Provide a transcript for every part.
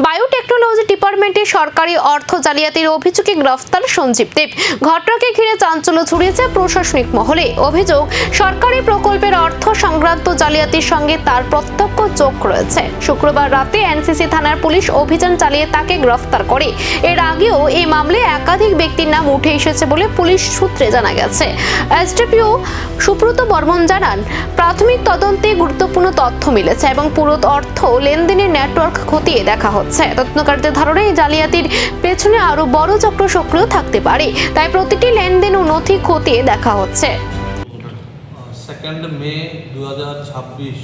Biotechnology ডিপার্টমেন্টে সরকারি অর্থ জালিয়াতির অভিযোগে গ্রেফতার সঞ্জীব দেব। ঘটনাকে ঘিরে চাঞ্চল্য ছড়িয়েছে প্রশাসনিক মহলে। অভিযোগ, সরকারি প্রকল্পের অর্থ সংক্রান্ত জালিয়াতির সঙ্গে তার প্রত্যক্ষ যোগ রয়েছে। শুক্রবার রাতে এনসিসি থানার পুলিশ অভিযান চালিয়ে তাকে গ্রেফতার করে। এর আগেও এই মামলায় একাধিক ব্যক্তির নাম উঠে এসেছে বলে পুলিশ সূত্রে জানা গেছে। এসডিপিও সুব্রত বর্মন জানান, প্রাথমিক তদন্তে গুরুত্বপূর্ণ তথ্য মিলেছে এবং পুরো অর্থ লেনদেনের নেটওয়ার্ক খতিয়ে দেখা হচ্ছে। তদন্তকারীদের ধারণা এই জালিয়াতির পেছনে আরো বড় চক্র সক্রিয় থাকতে পারে, তাই প্রতিটি লেনদেন ও নথি খতিয়ে দেখা হচ্ছে। 2 মে 2026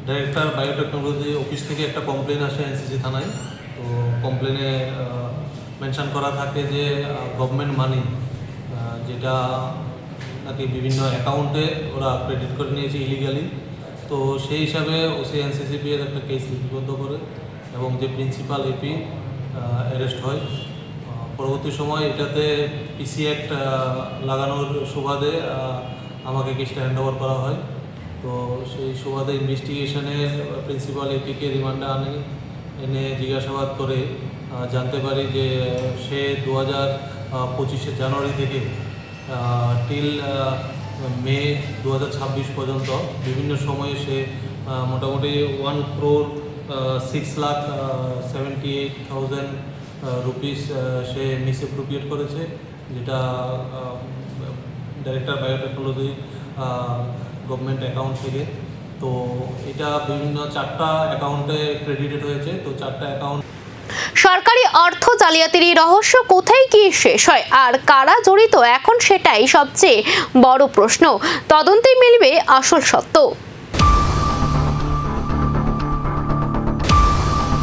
ডাইরেক্টর বায়োটেকনোলজি অফিস থেকে একটা কমপ্লেন আসে এনসিসি থানায়। তো কমপ্লেনে মেনশন করা থাকে যে গভর্নমেন্ট মানি যেটা নাকি বিভিন্ন অ্যাকাউন্টে ওরা ক্রেডিট করে নিয়েছে ইলিগালি। তো সেই হিসাবে ওসি এনসিসিপি এর একটা কেস লিপিবদ্ধ করে এবং যে প্রিন্সিপাল এপি অ্যারেস্ট হয়। পরবর্তী সময় এটাতে পিসি অ্যাক্ট লাগানোর সুবাদে আমাকে কেসটা হ্যান্ড ওভার করা হয়। তো সেই সুবাদে ইনভেস্টিগেশনের প্রিন্সিপাল এপিকে রিমান্ডে এনে জিজ্ঞাসাবাদ করে জানতে পারি যে সে 2025 জানুয়ারি থেকে টিল মে 2026 পর্যন্ত বিভিন্ন সময়ে সে মোটামুটি 1,06,78,000 রুপিস সে মিসঅ্যাপ্রোপ্রিয়েট করেছে, যেটা ডাইরেক্টর বায়োটেকনোলজি গভর্নমেন্ট অ্যাকাউন্ট থেকে। তো এটা বিভিন্ন 4টা অ্যাকাউন্টে ক্রেডিটেড হয়েছে। তো 4টা অ্যাকাউন্ট সরকারি অর্থ জালিয়াতির এই রহস্য কোথায় কি শেষ হয় আর কারা জড়িত, এখন সেটাই সবচেয়ে বড় প্রশ্ন। তদন্তে মিলবে আসল সত্য।